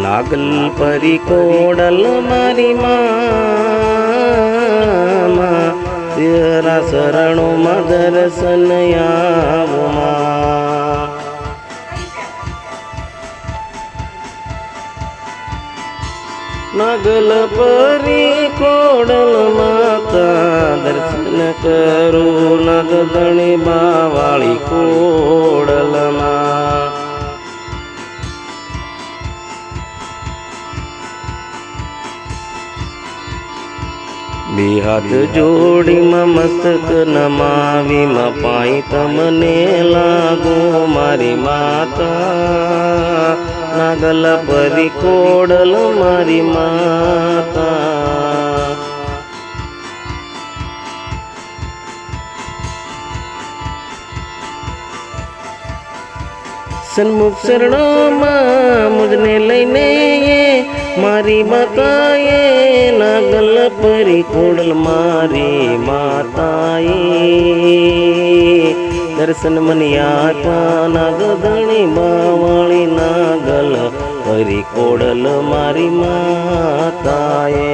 નાગલ પરી કોડલ મારી માં તેરા શરણોમાં દર્શન આવો માં. નાગલ પરી કોડલ માતા દર્શન કરું નગદણી બાવાળી કોડલમાં. બે હાથ જોડીમાં મસ્તક નમાવી મપાઈ તમને લાગો મારી માતા. નાગલ પરી કોડલ મારી માતા. સન્મુખ શરણોમાં મુજને લઈને મારી માતાએ નાગલ પરી કોડલ મારી માતાએ દર્શન મને આપ્યા નાગધણી બાવાળી નાગલ પરી કોડલ મારી માતાએ.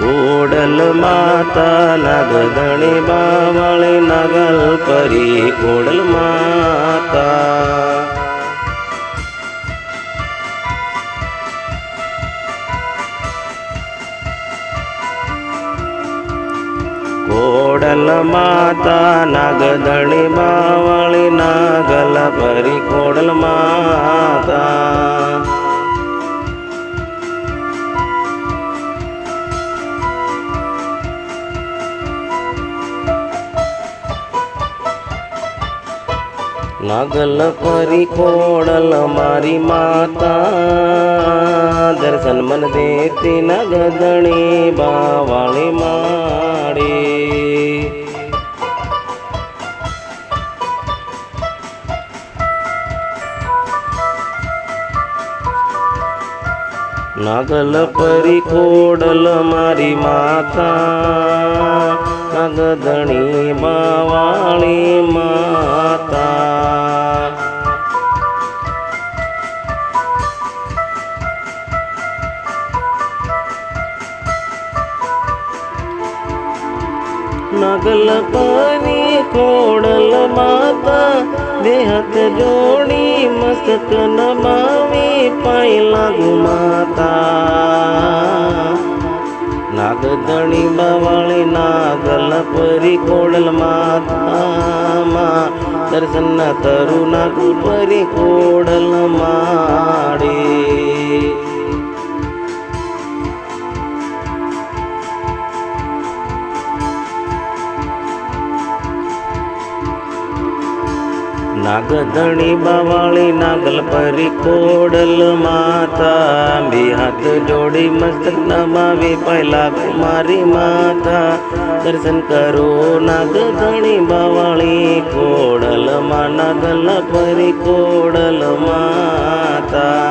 કોડલ માતા નાગધણી બાવાળી નાગલ પરી કોડલ માતા. કોડલ માતા નાગધણી બાવાળી નાગલ પરી કોડલ માતા. નાગલ પરી કોડલ મારી માતા દર્શન મન દેતી નાગધણી બાવાળી માડી. નાગલ પરી કોડલ મારી માતા નાગધણી બાવાળી માતા. નાગલ પરી કોડલ માતા બે હાથ જોડી મસ્તક નમાવી પાય લાગુ માતા. નાગધણી બાવાળી નાગલ પરી કોડલ માતા દર્શન તરુ નાગલ પરી કોડલ માડી. નાગધણી બાવાળી નાગલ પરી કોડલ માતા બે હાથ જોડી મસ્તક નમાવી પહેલા મારી માતા. દર્શન કરો નાગધણી બાવાળી કોડલ માં નાગલ પરી કોડલ માતા.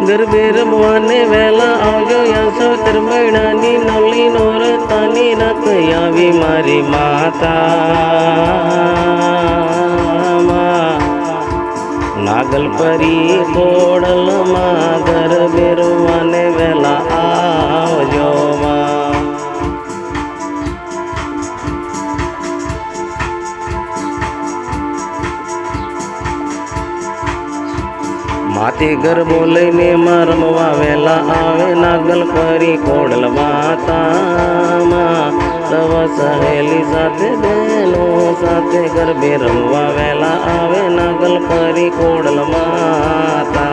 ગરબે રમવાને વહેલા આવજો યશોતર મહિનાની નવલી નોરતાની રાત આવી મારી માતા. નાગલ પરી કોડલ માં ગરબે રમવાને વહેલા આવજો માં. માતે ગરબો લઈને માં રમવા વેલા આવે નાગલ પરી કોડલ માતા. સવ સહેલી સાથે બહેનો સાથે ગરબે રમવા વેલા આવે નાગલ પરી કોડલ માતા.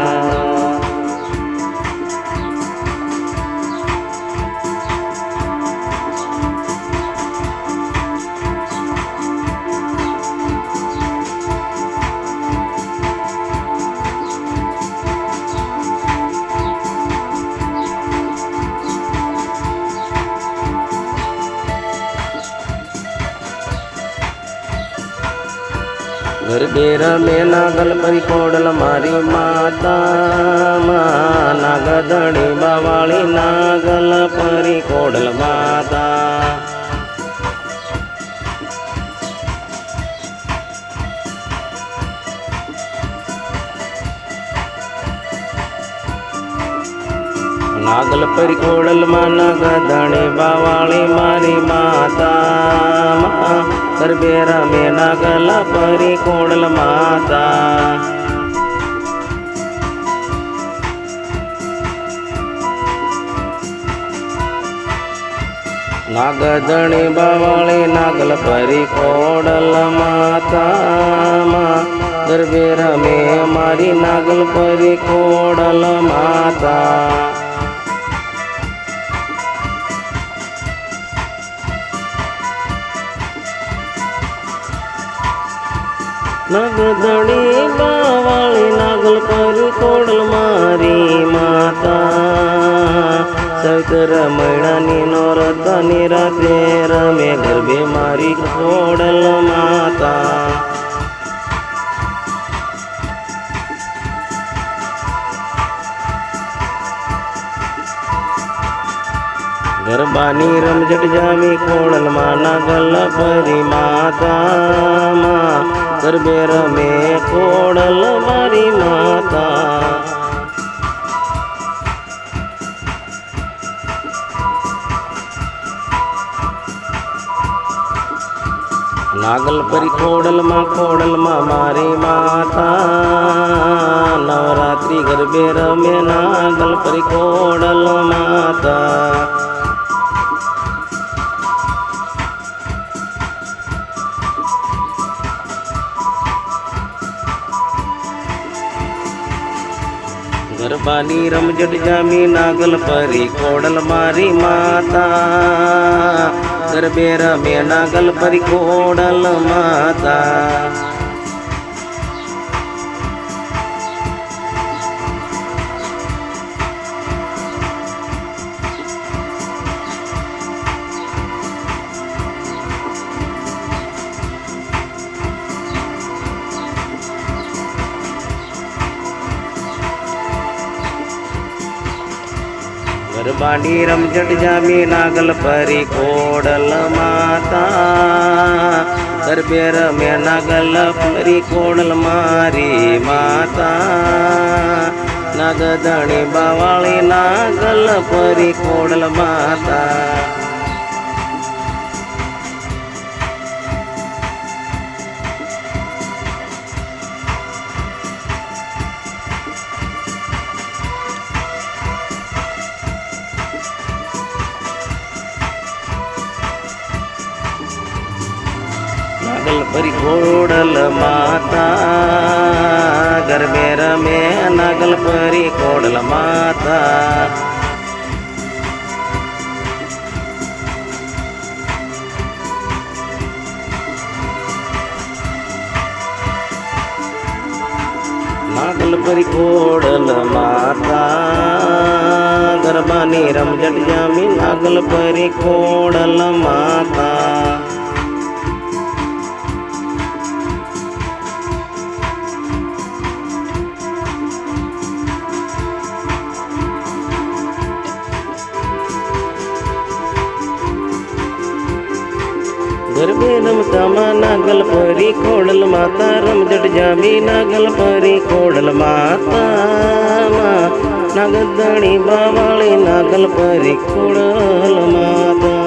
ગરબે રમે નાગલ પરી કોડલ મારી માતા નાગધણી બાવાળી નાગલ પરી કોડલ માતા नागल परी कोडल में नागधणी बावाली मारी माता गरबे रमे नागल परी कोडल माता नागधणी बावाली नागल परी कोडल माता गरबे रमे मारी नागल परी कोडल माता नागधणी बावाली नागल परी कोडल मारी माता सवित्र मैणानी नोरतानी राते रमे गरबे मारी कोडल माता गरबानी रमझट जामी कोडल मा नागल परी माता गरबे रमे कोडल मारी माता नागल परी कोडल मा मारी माता नवरात्रि गरबे रमे नागल परी कोडल माता गरबानी रमझट जामी नागल परी कोडल मारी माता गरबे रमे नागल परी कोडल माता गरबानी रमझट जामी नागल परी कोडल माता गरबे रमे नागल परी कोडल मारी माता नागधणी बावाली नागल परी कोडल माता नागल परी कोडल माता गरबे रमे नागल परी कोडल माता नागल परी कोडल माता गरबानी रमझट जामी नागल परी कोडल माता गरबे रमता मा नागल परी कोडल माता रमझट जामी नागल परी कोडल माता नागधणी बावाली नागल परी कोडल माता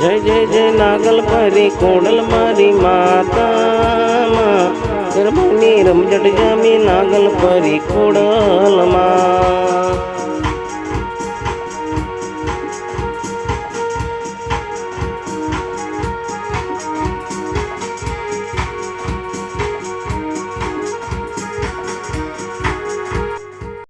जय जय जय नागल परी कोडल मारी माता गरबानी रमझट जामी नागल परी कोडल माँ।